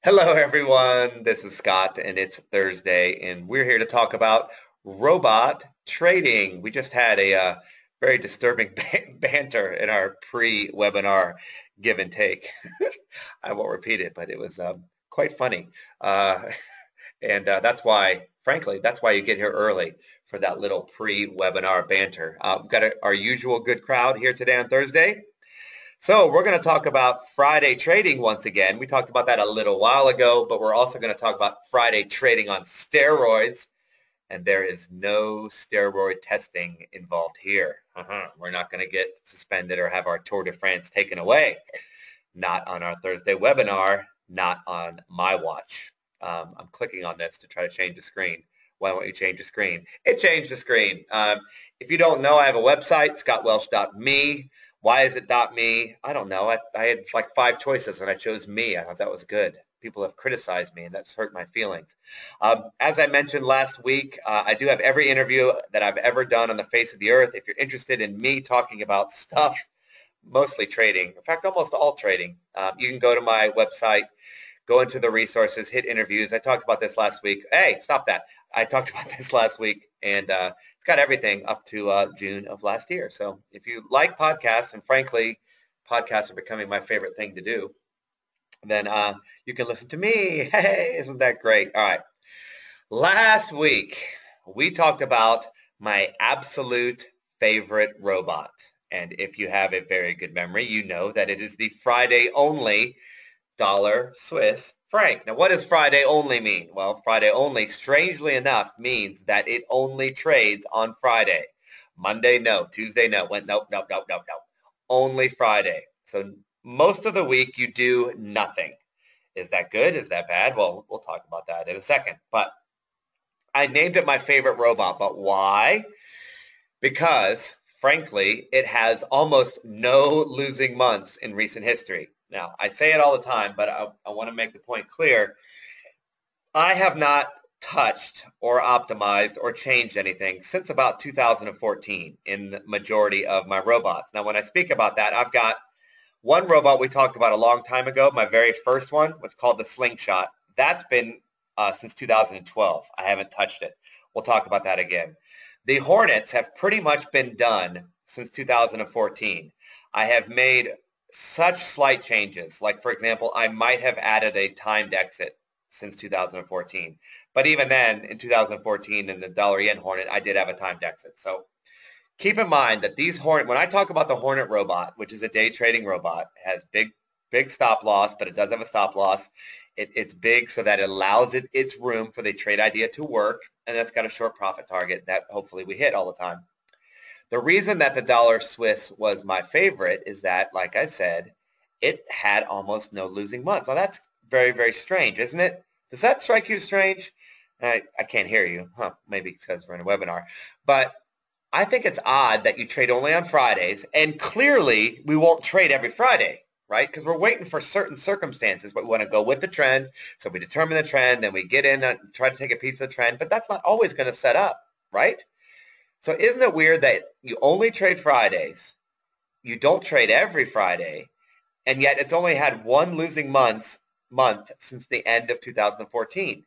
Hello, everyone. This is Scott, and it's Thursday, and we're here to talk about robot trading. We just had a very disturbing banter in our pre-webinar give and take. I won't repeat it, but it was quite funny. Uh, and that's why, frankly, that's why you get here early for that little pre-webinar banter. We've got our usual good crowd here today on Thursday. So we're going to talk about Friday trading once again. We talked about that a little while ago, but we're also going to talk about Friday trading on steroids. And there is no steroid testing involved here. We're not going to get suspended or have our Tour de France taken away. Not on our Thursday webinar, not on my watch. I'm clicking on this to try to change the screen. Why won't you change the screen? It changed the screen. If you don't know, I have a website, scottwelsh.me. Why is it .me? I don't know. I had like 5 choices and I chose me. I thought that was good. People have criticized me and that's hurt my feelings. As I mentioned last week, I do have every interview that I've ever done on the face of the earth. If you're interested in me talking about stuff, mostly trading, in fact, almost all trading, you can go to my website, go into the resources, hit interviews. I talked about this last week. Hey, stop that. I talked about this last week, and it's got everything up to June of last year. So if you like podcasts, and frankly, podcasts are becoming my favorite thing to do, then you can listen to me. Hey, isn't that great? All right. Last week, we talked about my absolute favorite robot. And if you have a very good memory, you know that it is the Friday only dollar Swiss franc. Now, what does Friday only mean? Well, Friday only, strangely enough, means that it only trades on Friday. Monday, no. Tuesday, no. Nope, nope, nope, nope, nope. Only Friday. So most of the week, you do nothing. Is that good? Is that bad? Well, we'll talk about that in a second. But I named it my favorite robot. But why? Because, frankly, it has almost no losing months in recent history. Now, I say it all the time, but I want to make the point clear. I have not touched or optimized or changed anything since about 2014 in the majority of my robots. Now, when I speak about that, I've got one robot we talked about a long time ago, my very first one, was called the Slingshot. That's been since 2012. I haven't touched it. We'll talk about that again. The Hornets have pretty much been done since 2014. I have made such slight changes. Like, for example, I might have added a timed exit since 2014. But even then, in 2014, in the dollar yen Hornet, I did have a timed exit. So keep in mind that these Hornet, when I talk about the Hornet robot, which is a day trading robot, has big stop loss, but it does have a stop loss. It's big so that it allows its room for the trade idea to work, and that's got a short profit target that hopefully we hit all the time. The reason that the dollar Swiss was my favorite is that, like I said, it had almost no losing months. Now that's very, very strange, isn't it? Does that strike you as strange? I can't hear you. Maybe because we're in a webinar. But I think it's odd that you trade only on Fridays, and clearly we won't trade every Friday, right? Because we're waiting for certain circumstances, but we want to go with the trend. So we determine the trend, then we get in and try to take a piece of the trend, but that's not always going to set up, right? So isn't it weird that you only trade Fridays, you don't trade every Friday, and yet it's only had one losing month since the end of 2014.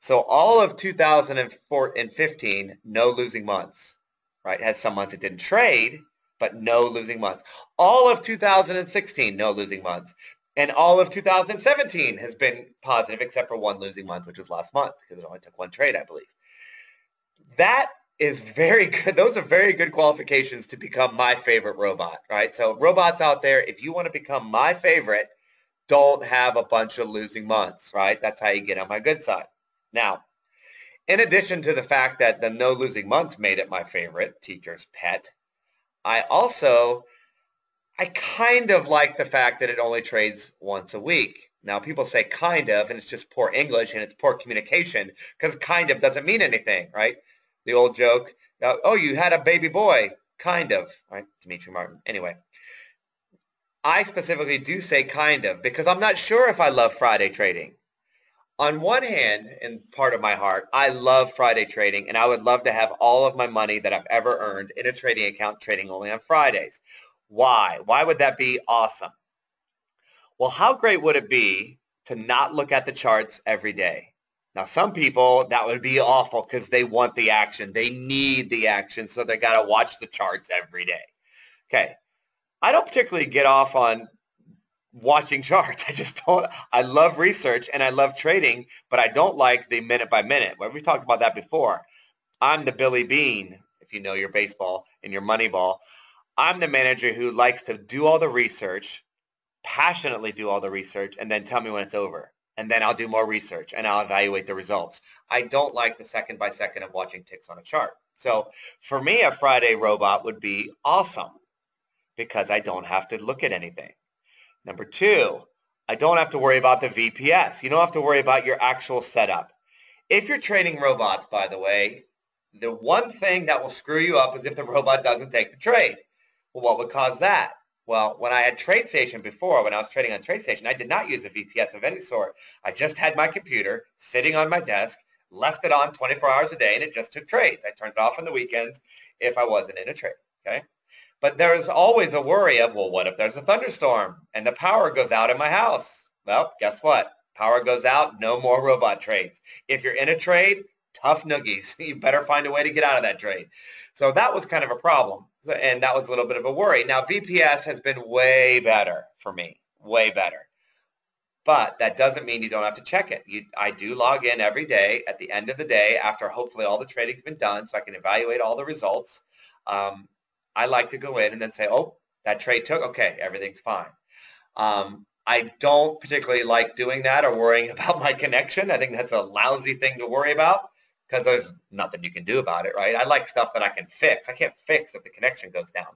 So all of 2015, no losing months, right? It has some months it didn't trade, but no losing months. All of 2016, no losing months. And all of 2017 has been positive except for one losing month, which was last month because it only took one trade, I believe. That is very good. Those are very good qualifications to become my favorite robot, right? So robots out there, if you want to become my favorite, don't have a bunch of losing months, right? That's how you get on my good side. Now, in addition to the fact that the no losing months made it my favorite, teacher's pet, I kind of like the fact that it only trades once a week. Now, people say kind of, and it's just poor English and it's poor communication because kind of doesn't mean anything, right? The old joke, oh, you had a baby boy, kind of, right? Dimitri Martin. Anyway, I specifically do say kind of because I'm not sure if I love Friday trading. On one hand, in part of my heart, I love Friday trading, and I would love to have all of my money that I've ever earned in a trading account trading only on Fridays. Why? Why would that be awesome? Well, how great would it be to not look at the charts every day. Now, some people, that would be awful because they want the action. They need the action, so they got to watch the charts every day. Okay. I don't particularly get off on watching charts. I just don't. I love research and I love trading, but I don't like the minute by minute. Well, we talked about that before. I'm the Billy Bean, if you know your baseball and your Moneyball. I'm the manager who likes to do all the research, passionately do all the research, and then tell me when it's over. And then I'll do more research and I'll evaluate the results. I don't like the second by second of watching ticks on a chart. So for me, a Friday robot would be awesome because I don't have to look at anything. Number two, I don't have to worry about the VPS. You don't have to worry about your actual setup. If you're trading robots, by the way, the one thing that will screw you up is if the robot doesn't take the trade. Well, what would cause that? Well, when I had TradeStation before, when I was trading on TradeStation, I did not use a VPS of any sort. I just had my computer sitting on my desk, left it on 24 hours a day, and it just took trades. I turned it off on the weekends if I wasn't in a trade, okay? But there's always a worry of, well, what if there's a thunderstorm and the power goes out in my house? Well, guess what? Power goes out, no more robot trades. If you're in a trade, tough noogies. You better find a way to get out of that trade. So that was kind of a problem, and that was a little bit of a worry. Now, VPS has been way better for me, way better. But that doesn't mean you don't have to check it. I do log in every day at the end of the day after hopefully all the trading's been done so I can evaluate all the results. I like to go in and then say, oh, that trade took, okay, everything's fine. I don't particularly like doing that or worrying about my connection. I think that's a lousy thing to worry about because there's nothing you can do about it, right? I like stuff that I can fix. I can't fix if the connection goes down.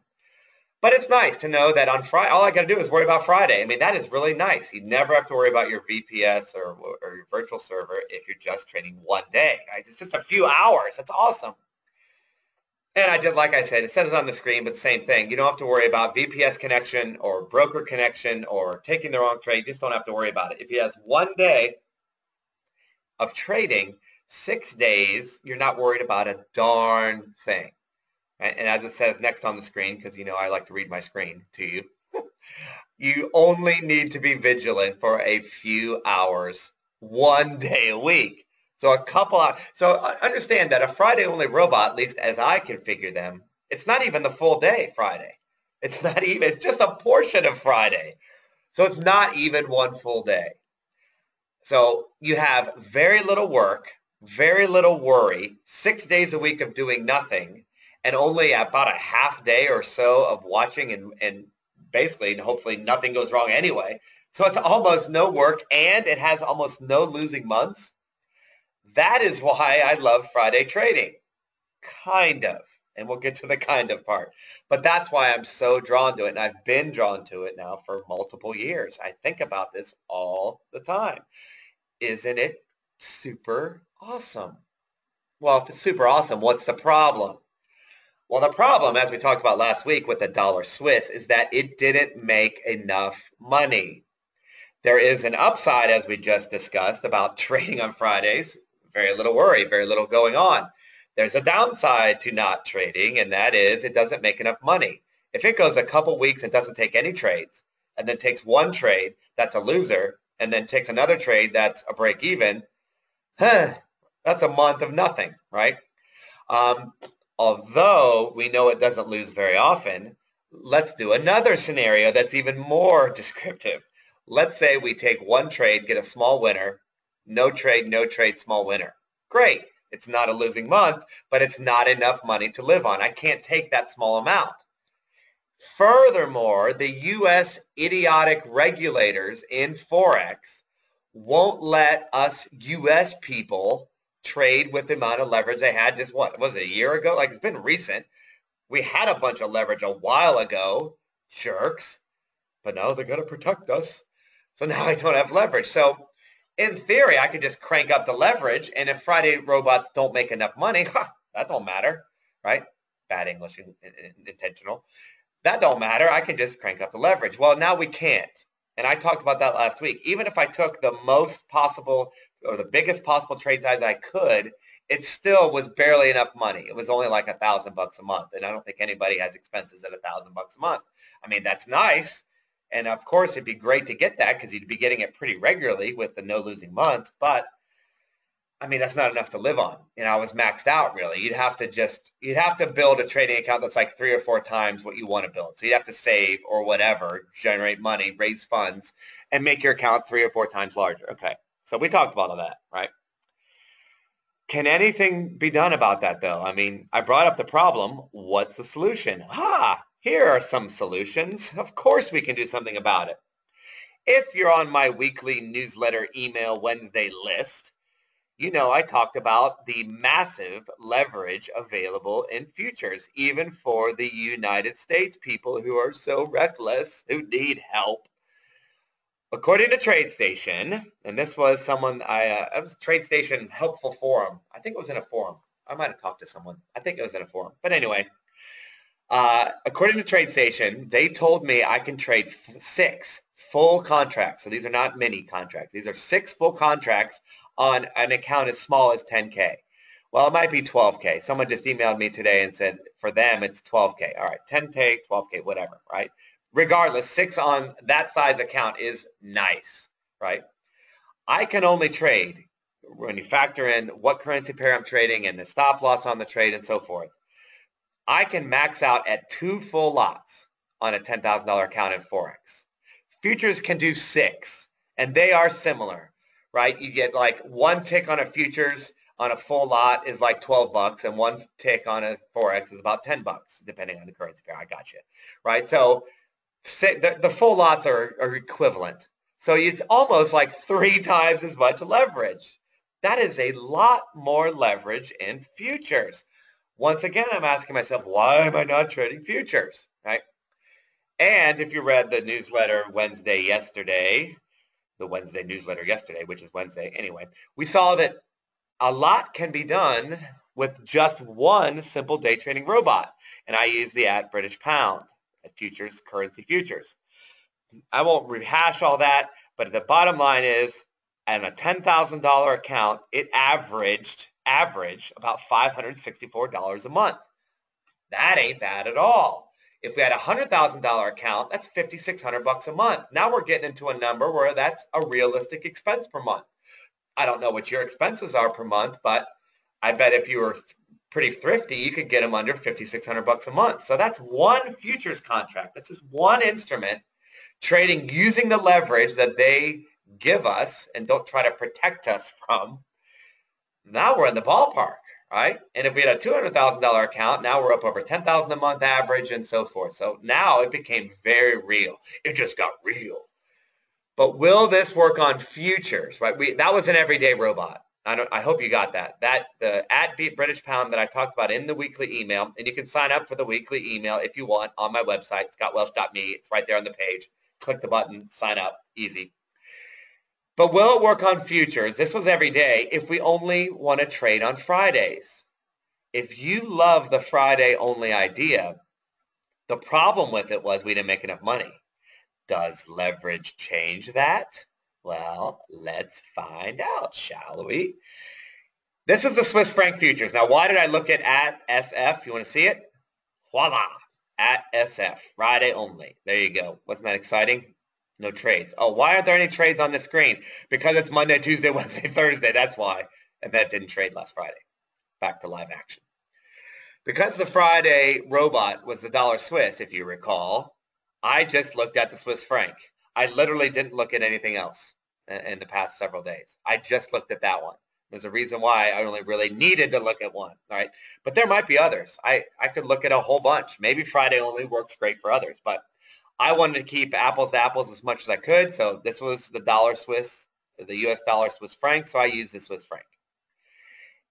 But it's nice to know that on Friday, all I got to do is worry about Friday. I mean, that is really nice. You never have to worry about your VPS or your virtual server if you're just trading one day. Right? It's just a few hours. That's awesome. And I did, like I said, it says on the screen, but same thing. You don't have to worry about VPS connection or broker connection or taking the wrong trade. You just don't have to worry about it. If he has one day of trading, 6 days, you're not worried about a darn thing. And as it says next on the screen, because you know I like to read my screen to you, you only need to be vigilant for a few hours, 1 day a week. So so understand that a Friday-only robot, at least as I configure them, it's not even the full day Friday. It's just a portion of Friday. So it's not even one full day. So you have very little work, very little worry, 6 days a week of doing nothing, and only about a half day or so of watching and basically, and hopefully nothing goes wrong anyway. So it's almost no work, and it has almost no losing months. That is why I love Friday trading. Kind of. And we'll get to the kind of part. But that's why I'm so drawn to it. And I've been drawn to it now for multiple years. I think about this all the time. Isn't it super awesome? Well, if it's super awesome, what's the problem? Well, the problem, as we talked about last week with the dollar Swiss, is that it didn't make enough money. There is an upside, as we just discussed, about trading on Fridays. Very little worry, very little going on. There's a downside to not trading, and that is it doesn't make enough money. If it goes a couple weeks and doesn't take any trades, and then takes one trade that's a loser, and then takes another trade that's a break even, that's a month of nothing, right? Although we know it doesn't lose very often, let's do another scenario that's even more descriptive. Let's say we take one trade, get a small winner, no trade, small winner. Great. It's not a losing month, but it's not enough money to live on. I can't take that small amount. Furthermore, the U.S. idiotic regulators in Forex won't let us U.S. people trade with the amount of leverage they had just, what, was it a year ago? Like, it's been recent. We had a bunch of leverage a while ago, jerks, but now they're going to protect us. So now I don't have leverage. So in theory, I could just crank up the leverage, and if Friday robots don't make enough money, that don't matter, right? Bad English, intentional. That don't matter. I can just crank up the leverage. Well, now we can't. And I talked about that last week. Even if I took the most possible or the biggest possible trade size I could, it still was barely enough money. It was only like $1,000 a month. And I don't think anybody has expenses at $1,000 a month. I mean, that's nice. And of course, it'd be great to get that because you'd be getting it pretty regularly with the no losing months. But I mean, that's not enough to live on. I was maxed out really. You'd have to build a trading account that's like 3 or 4 times what you want to build. So you'd have to save or whatever, generate money, raise funds, and make your account 3 or 4 times larger. Okay. So we talked about all that, right? Can anything be done about that though? I mean, I brought up the problem. What's the solution? Here are some solutions. Of course we can do something about it. If you're on my weekly newsletter email Wednesday list, I talked about the massive leverage available in futures, even for the United States people who are so reckless, who need help. According to TradeStation, and this was someone, it was TradeStation Helpful Forum. I think it was in a forum. I might have talked to someone. I think it was in a forum. But anyway, according to TradeStation, they told me I can trade 6 full contracts. So these are not mini contracts. These are 6 full contracts on an account as small as 10K. Well, it might be 12K. Someone just emailed me today and said for them it's 12K. All right, 10K, 12K, whatever, right? Regardless, 6 on that size account is nice, right? I can only trade when you factor in what currency pair I'm trading and the stop loss on the trade and so forth. I can max out at 2 full lots on a $10,000 account in Forex. Futures can do 6, and they are similar, right? You get like 1 tick on a futures on a full lot is like $12, and 1 tick on a Forex is about $10, depending on the currency pair. I got you, right? So the full lots are equivalent. So it's almost like 3 times as much leverage. That is a lot more leverage in futures. Once again, I'm asking myself, why am I not trading futures, right? And if you read the newsletter the Wednesday newsletter yesterday, which is Wednesday anyway, we saw that a lot can be done with just one simple day trading robot. And I use the @British Pound at futures, currency futures. I won't rehash all that, but the bottom line is, on a $10,000 account, it averaged about $564 a month. That ain't bad at all. If we had a $100,000 account, that's $5,600 a month. Now we're getting into a number where that's a realistic expense per month. I don't know what your expenses are per month, but I bet if you were pretty thrifty, you could get them under $5,600 a month. So that's one futures contract. That's just one instrument trading using the leverage that they give us and don't try to protect us from. Now we're in the ballpark, right? And if we had a $200,000 account, now we're up over $10,000 a month average and so forth. So now it became very real. It just got real. But will this work on futures, right? That was an everyday robot. I hope you got that. The @British Pound that I talked about in the weekly email, and you can sign up for the weekly email if you want on my website, scottwelsh.me. It's right there on the page. Click the button, sign up, easy. But will it work on futures? This was every day if we only want to trade on Fridays. If you love the Friday only idea, the problem with it was we didn't make enough money. Does leverage change that? Well, let's find out, shall we? This is the Swiss franc futures. Now, why did I look at @SF? You want to see it? Voila, @SF, Friday only. There you go. Wasn't that exciting? No trades. Oh, why aren't there any trades on the screen? Because it's Monday, Tuesday, Wednesday, Thursday. That's why. And that didn't trade last Friday. Back to live action. Because the Friday robot was the dollar Swiss, if you recall, I just looked at the Swiss franc. I literally didn't look at anything else in the past several days. I just looked at that one. There's a reason why I only really needed to look at one, right? But there might be others. I could look at a whole bunch. Maybe Friday only works great for others, but I wanted to keep apples to apples as much as I could. So this was the dollar Swiss, the US dollar Swiss franc. So I used the Swiss franc.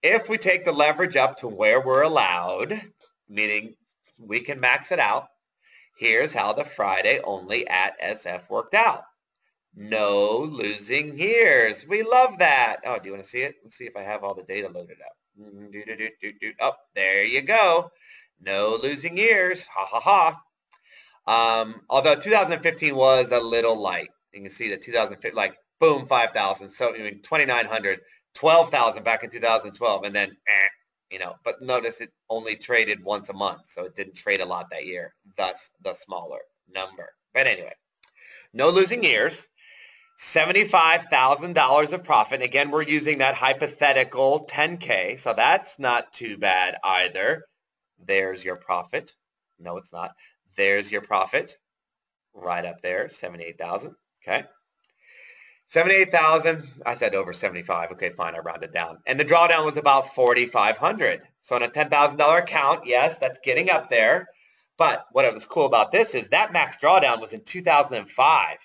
If we take the leverage up to where we're allowed, meaning we can max it out, here's how the Friday only @SF worked out. No losing years. We love that. Oh, do you want to see it? Let's see if I have all the data loaded up. Oh, there you go. No losing years. Ha, ha, ha. Although 2015 was a little light. You can see that 2015, like, boom, 5,000. So, I mean, 2,900, 12,000 back in 2012. And then, but notice it only traded once a month. So it didn't trade a lot that year. Thus, the smaller number. But anyway. No losing years. $75,000 of profit. Again, we're using that hypothetical 10K, so that's not too bad either. There's your profit. No, it's not. There's your profit right up there, 78,000. Okay. 78,000. I said over 75. Okay, fine. I rounded down. And the drawdown was about 4,500. So on a $10,000 account, yes, that's getting up there. But what was cool about this is that max drawdown was in 2005.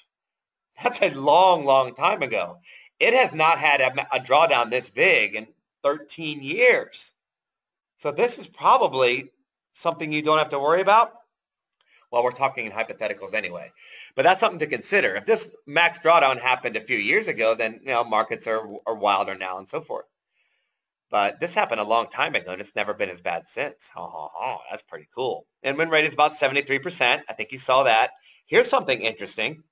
That's a long, long time ago. It has not had a drawdown this big in 13 years. So this is probably something you don't have to worry about. Well, we're talking in hypotheticals anyway, but that's something to consider. If this max drawdown happened a few years ago, then markets are wilder now and so forth. But this happened a long time ago, and it's never been as bad since. That's pretty cool. And win rate is about 73%. I think you saw that. Here's something interesting.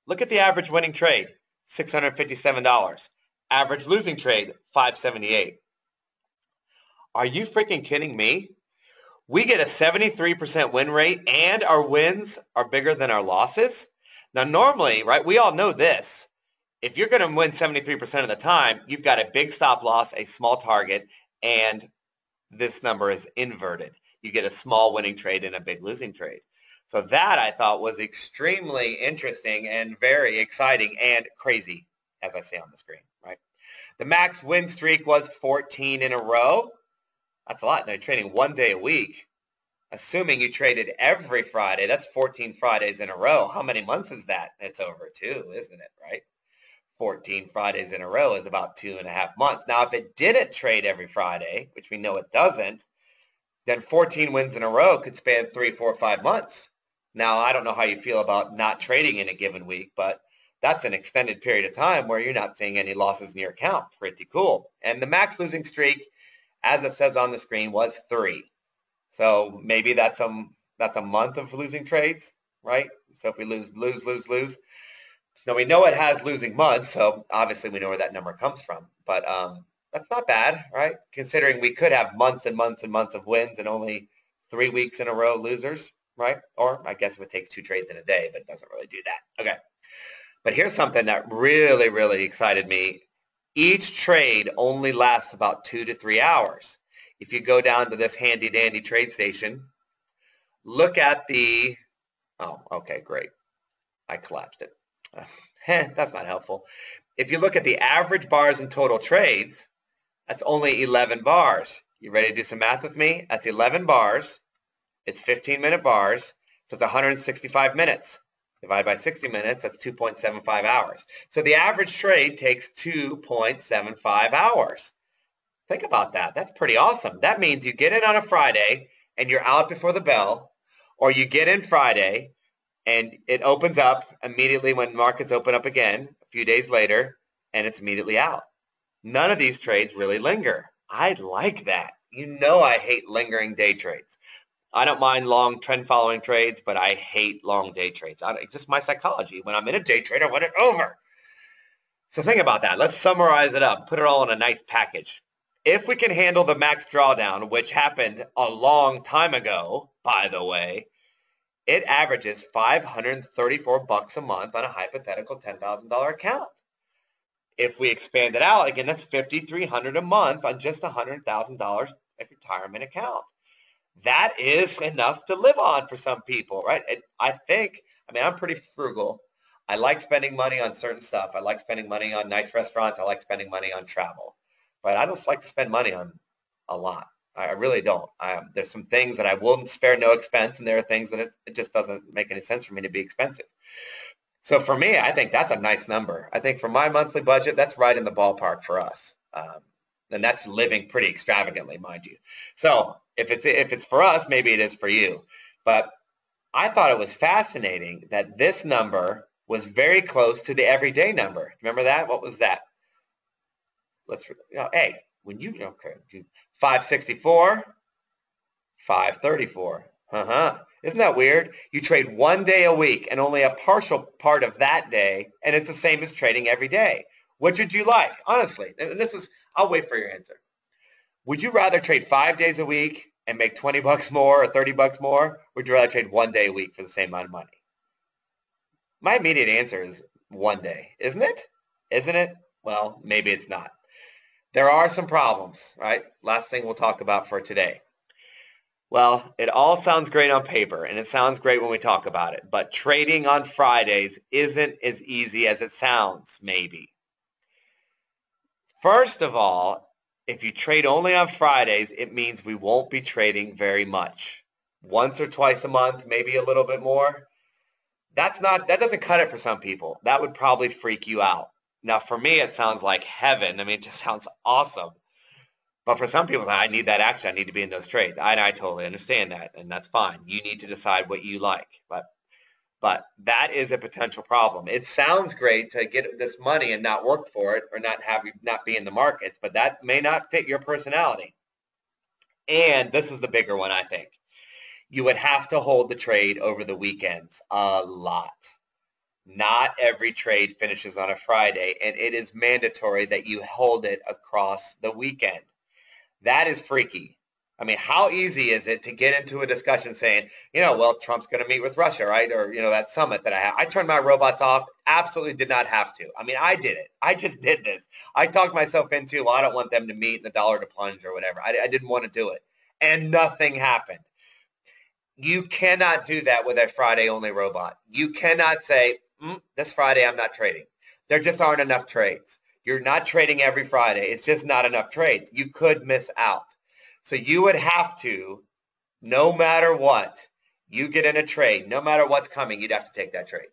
Look at the average winning trade, $657. Average losing trade, $578. Are you freaking kidding me? We get a 73% win rate and our wins are bigger than our losses. Now, normally, right, we all know this. If you're going to win 73% of the time, you've got a big stop loss, a small target, and this number is inverted. You get a small winning trade and a big losing trade. So that I thought was extremely interesting and very exciting and crazy, as I say on the screen, right? The max win streak was 14 in a row. That's a lot. Now, you're trading 1 day a week. Assuming you traded every Friday, that's 14 Fridays in a row. How many months is that? It's over 2, isn't it, right? 14 Fridays in a row is about 2.5 months. Now, if it didn't trade every Friday, which we know it doesn't, then 14 wins in a row could span 3, 4, 5 months. Now, I don't know how you feel about not trading in a given week, but that's an extended period of time where you're not seeing any losses in your account. Pretty cool. And the max losing streak, as it says on the screen, was 3. So maybe that's a month of losing trades, right? So if we lose. Now we know it has losing months, so obviously we know where that number comes from. But that's not bad, right? Considering we could have months and months and months of wins and only 3 weeks in a row losers, right? Or I guess if it takes 2 trades in a day, but it doesn't really do that. Okay. But here's something that really, really excited me. Each trade only lasts about 2 to 3 hours. If you go down to this handy dandy trade station, look at the, oh, okay, great. I collapsed it. That's not helpful. If you look at the average bars in total trades, that's only 11 bars. You ready to do some math with me? That's 11 bars. It's 15-minute bars, so it's 165 minutes. Divided by 60 minutes, that's 2.75 hours. So the average trade takes 2.75 hours. Think about that. That's pretty awesome. That means you get in on a Friday and you're out before the bell, or you get in Friday and it opens up immediately when markets open up again a few days later, and it's immediately out. None of these trades really linger. I like that. You know I hate lingering day trades. I don't mind long trend following trades, but I hate long day trades. It's just my psychology. When I'm in a day trade, I want it over. So think about that. Let's summarize it up, put it all in a nice package. If we can handle the max drawdown, which happened a long time ago, by the way, it averages $534 a month on a hypothetical $10,000 account. If we expand it out, again, that's $5,300 a month on just $100,000 retirement account. That is enough to live on for some people, right? I mean, I'm pretty frugal. I like spending money on certain stuff. I like spending money on nice restaurants. I like spending money on travel. But I don't like to spend money on a lot. I really don't. There's some things that I will spare no expense, and there are things that it just doesn't make any sense for me to be expensive. So for me, I think that's a nice number. I think for my monthly budget, that's right in the ballpark for us. And that's living pretty extravagantly, mind you. So if it's for us, maybe it is for you. But I thought it was fascinating that this number was very close to the everyday number. Remember that? What was that? Hey, when you, okay, 564, 534. Isn't that weird? You trade 1 day a week and only a partial part of that day, and it's the same as trading every day. Which would you like? Honestly, and I'll wait for your answer. Would you rather trade 5 days a week and make $20 more or $30 more? Or would you rather trade 1 day a week for the same amount of money? My immediate answer is one day, isn't it? Isn't it? Well, maybe it's not. There are some problems, right? Last thing we'll talk about for today. Well, it all sounds great on paper, and it sounds great when we talk about it, but trading on Fridays isn't as easy as it sounds, maybe. First of all, if you trade only on Fridays, it means we won't be trading very much. Once or twice a month, maybe a little bit more. That doesn't cut it for some people. That would probably freak you out. Now, for me, it sounds like heaven. I mean, it just sounds awesome. But for some people, I need that action. I need to be in those trades. I totally understand that, and that's fine. You need to decide what you like. But that is a potential problem. It sounds great to get this money and not work for it or not be in the markets, but that may not fit your personality. And this is the bigger one, I think. You would have to hold the trade over the weekends a lot. Not every trade finishes on a Friday, and it is mandatory that you hold it across the weekend. That is freaky. I mean, how easy is it to get into a discussion saying, well, Trump's going to meet with Russia, right? Or, that summit that I have. I turned my robots off. Absolutely did not have to. I mean, I did it. I just did this. I talked myself into, well, I don't want them to meet and the dollar to plunge or whatever. I didn't want to do it. And nothing happened. You cannot do that with a Friday-only robot. You cannot say, this Friday I'm not trading. There just aren't enough trades. You're not trading every Friday. It's just not enough trades. You could miss out. So you would have to, no matter what, you get in a trade, no matter what's coming, you'd have to take that trade.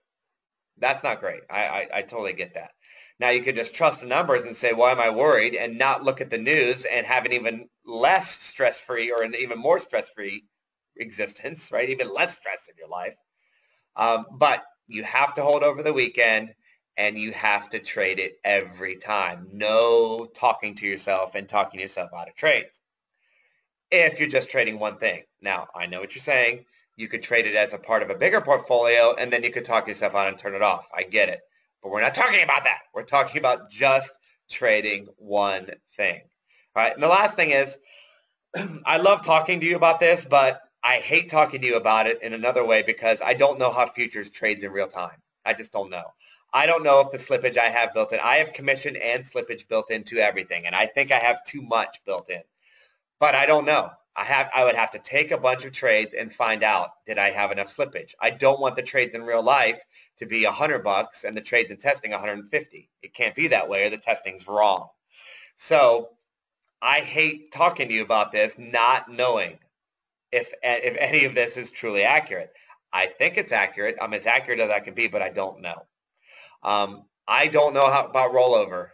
That's not great. I totally get that. Now you could just trust the numbers and say, why am I worried? And not look at the news and have an even less stress-free or an even more stress-free existence, right? Even less stress in your life. But you have to hold over the weekend and you have to trade it every time. No talking to yourself and talking yourself out of trades. If you're just trading one thing. Now, I know what you're saying. You could trade it as a part of a bigger portfolio, and then you could talk yourself out and turn it off. I get it. But we're not talking about that. We're talking about just trading one thing. All right. And the last thing is, I love talking to you about this, but I hate talking to you about it in another way because I don't know how futures trades in real time. I just don't know. I don't know if the slippage I have built in. I have commission and slippage built into everything, and I think I have too much built in. But I don't know. I would have to take a bunch of trades and find out, did I have enough slippage? I don't want the trades in real life to be $100 and the trades in testing 150. It can't be that way or the testing's wrong. So I hate talking to you about this, not knowing if any of this is truly accurate. I think it's accurate. I'm as accurate as I can be, but I don't know. I don't know about rollover.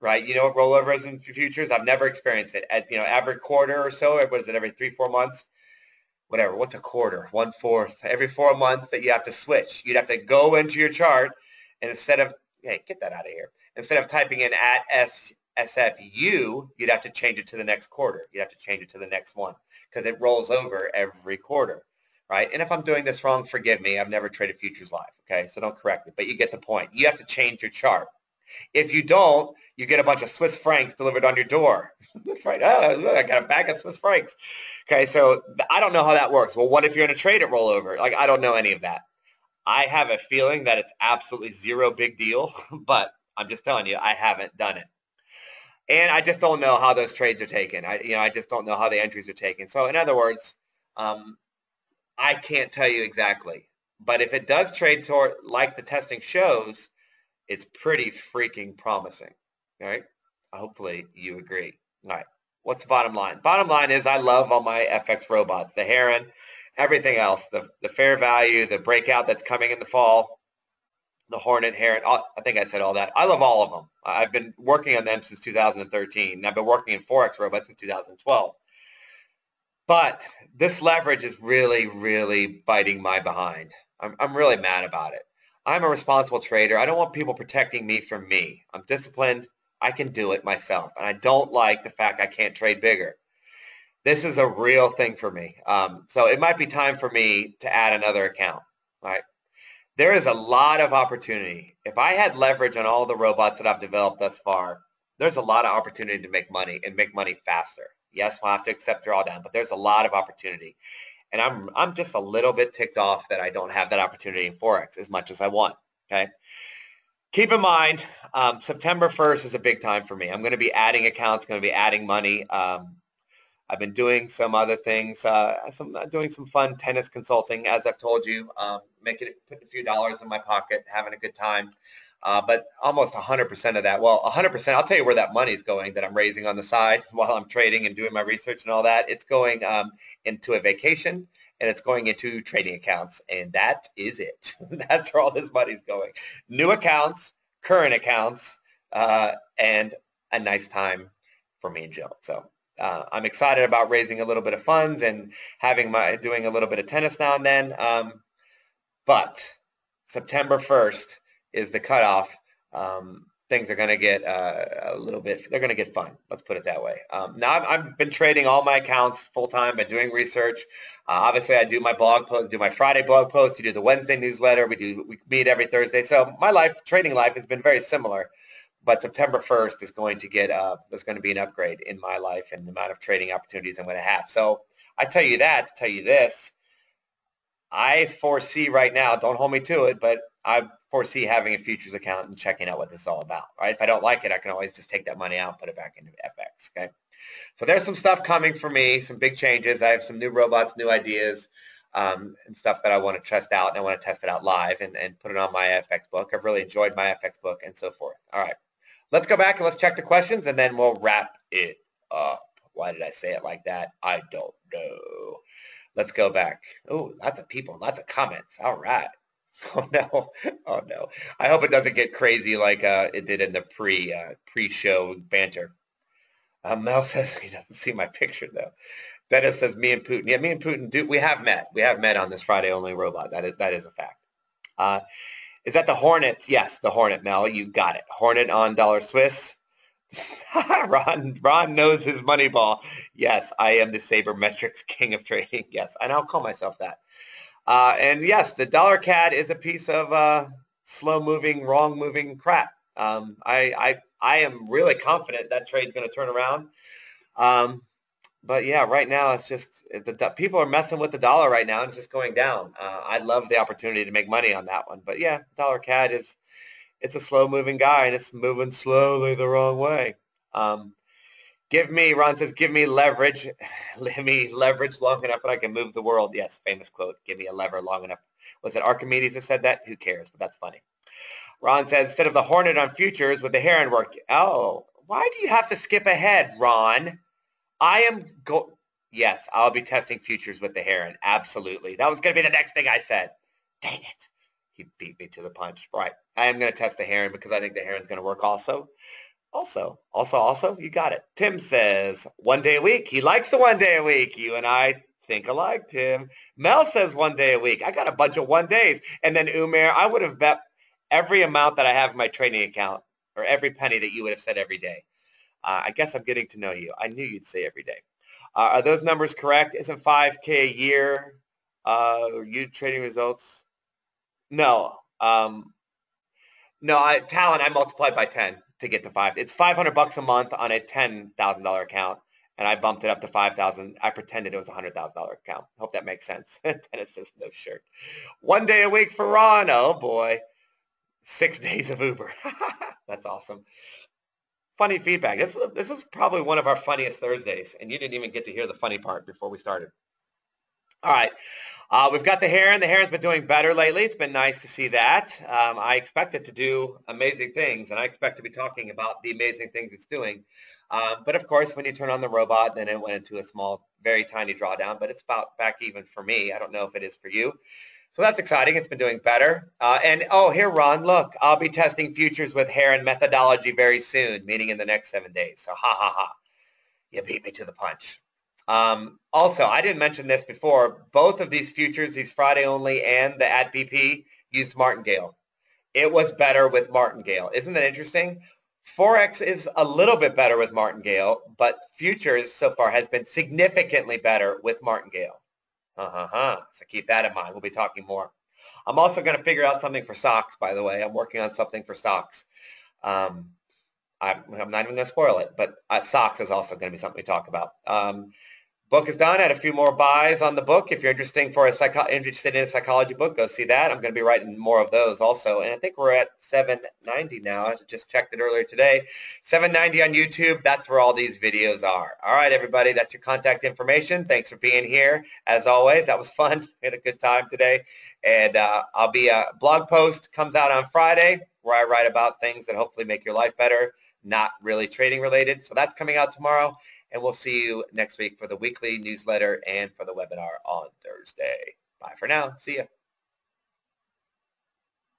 Right? You know what rollover is in futures? I've never experienced it. At, every quarter or so, what is it, every 3-4 months? Whatever. What's a quarter? 1/4. Every 4 months that you have to switch. You'd have to go into your chart, and instead of, hey, get that out of here. Instead of typing in at SFU, you'd have to change it to the next quarter. You'd have to change it to the next one because it rolls over every quarter. Right? And if I'm doing this wrong, forgive me. I've never traded futures live. Okay? So don't correct me. But you get the point. You have to change your chart. If you don't, you get a bunch of Swiss francs delivered on your door. Right? Oh, look, I got a bag of Swiss francs. Okay, so I don't know how that works. Well, what if you're in a trade at rollover? Like, I don't know any of that. I have a feeling that it's absolutely zero big deal, but I'm just telling you, I haven't done it. And I just don't know how those trades are taken. I just don't know how the entries are taken. So in other words, I can't tell you exactly. But if it does trade toward like the testing shows, it's pretty freaking promising. All right. Hopefully you agree. All right. What's the bottom line? Bottom line is I love all my FX robots, the Heron, everything else, the fair value, the breakout that's coming in the fall, the Hornet, Heron. I think I said all that. I love all of them. I've been working on them since 2013. And I've been working in Forex robots since 2012. But this leverage is really, really biting my behind. I'm really mad about it. I'm a responsible trader. I don't want people protecting me from me. I'm disciplined. I can do it myself. And I don't like the fact I can't trade bigger. This is a real thing for me. So it might be time for me to add another account. Right? There is a lot of opportunity. If I had leverage on all the robots that I've developed thus far, there's a lot of opportunity to make money and make money faster. Yes, we'll have to accept drawdown, but there's a lot of opportunity. And I'm just a little bit ticked off that I don't have that opportunity in Forex as much as I want. Okay. Keep in mind, September 1st is a big time for me. I'm going to be adding accounts, going to be adding money. I've been doing some other things, doing some fun tennis consulting, as I've told you, putting a few dollars in my pocket, having a good time. But almost 100% of that, well, 100%, I'll tell you where that money is going that I'm raising on the side while I'm trading and doing my research and all that. It's going into a vacation, and it's going into trading accounts, and that is it. That's where all this money's going. New accounts, current accounts, and a nice time for me and Jill. So I'm excited about raising a little bit of funds and doing a little bit of tennis now and then. But September 1st is the cutoff. Things are going to get a little bit, they're going to get fun. Let's put it that way. Now I've been trading all my accounts full time, been doing research. Obviously I do my blog post, do my Friday blog post, you do the Wednesday newsletter. We meet every Thursday. So my trading life has been very similar. But September 1st is going to there's going to be an upgrade in my life and the amount of trading opportunities I'm going to have. So I tell you that to tell you this. I foresee right now, don't hold me to it, but I foresee having a futures account and checking out what this is all about, right? If I don't like it, I can always just take that money out and put it back into FX, okay? So there's some stuff coming for me, some big changes. I have some new robots, new ideas, and stuff that I want to test out, and I want to test it out live and put it on my FX book. I've really enjoyed my FX book and so forth. All right, let's go back and let's check the questions, and then we'll wrap it up. Why did I say it like that? I don't know. Let's go back. Oh, lots of people, lots of comments. All right. Oh no. Oh no. I hope it doesn't get crazy like it did in the pre-show banter. Mel says he doesn't see my picture though. Dennis says me and Putin. Yeah, me and Putin we have met. We have met on this Friday only robot. That is a fact. Is that the Hornet? Yes, the Hornet, Mel. You got it. Hornet on dollar Swiss. Ron knows his money ball. Yes, I am the sabermetrics king of trading. Yes, and I'll call myself that. And yes, the dollar CAD is a piece of slow-moving, wrong-moving crap. I am really confident that trade's going to turn around. But yeah, right now it's just people are messing with the dollar right now, and it's just going down. I'd love the opportunity to make money on that one. But yeah, dollar CAD it's a slow-moving guy, and it's moving slowly the wrong way. Ron says, give me leverage. Let me leverage long enough that I can move the world. Yes, famous quote, give me a lever long enough. Was it Archimedes that said that? Who cares? But that's funny. Ron said, instead of the Hornet on futures, with the Heron work. Oh, why do you have to skip ahead, Ron? Yes, I'll be testing futures with the Heron. Absolutely. That was going to be the next thing I said. Dang it. He beat me to the punch. Right. I am going to test the Heron because I think the Heron's going to work also. Also, you got it. Tim says 1 day a week. He likes the 1 day a week. You and I think alike, Tim. Mel says 1 day a week. I got a bunch of 1 days. And then Umair, I would have bet every amount that I have in my trading account or every penny that you would have said every day. I guess I'm getting to know you. I knew you'd say every day. Are those numbers correct? Isn't 5K a year? You trading results? No. No, talent I multiplied by 10 to get to 5. It's $500 a month on a $10,000 account, and I bumped it up to 5,000. I pretended it was a $100,000 account. Hope that makes sense. Then it says no shirt. 1 day a week for Ron. Oh boy, 6 days of Uber. That's awesome. Funny feedback. This is probably one of our funniest Thursdays, and you didn't even get to hear the funny part before we started. All right. We've got the Heron. The Heron's been doing better lately. It's been nice to see that. I expect it to do amazing things, and I expect to be talking about the amazing things it's doing. But of course, when you turn on the robot, then it went into a small, very tiny drawdown, but it's about back even for me. I don't know if it is for you. So that's exciting. It's been doing better. Here, Ron, look, I'll be testing futures with Heron methodology very soon, meaning in the next 7 days. So ha, ha, ha. You beat me to the punch. Also, I didn't mention this before. Both of these futures, these Friday only and the at BP, used martingale. It was better with martingale. Isn't that interesting? Forex is a little bit better with martingale, but futures so far has been significantly better with martingale. So keep that in mind. We'll be talking more. I'm also going to figure out something for stocks, by the way. I'm working on something for stocks. I'm not even going to spoil it, but stocks is also going to be something we talk about. Book is done. I had a few more buys on the book. If you're interested in a psychology book, go see that. I'm going to be writing more of those also. And I think we're at 790 now. I just checked it earlier today. 790 on YouTube. That's where all these videos are. All right, everybody. That's your contact information. Thanks for being here. As always, that was fun. We had a good time today. And I'll be a blog post comes out on Friday where I write about things that hopefully make your life better, not really trading related. So that's coming out tomorrow. And we'll see you next week for the weekly newsletter and for the webinar on Thursday. Bye for now. See ya.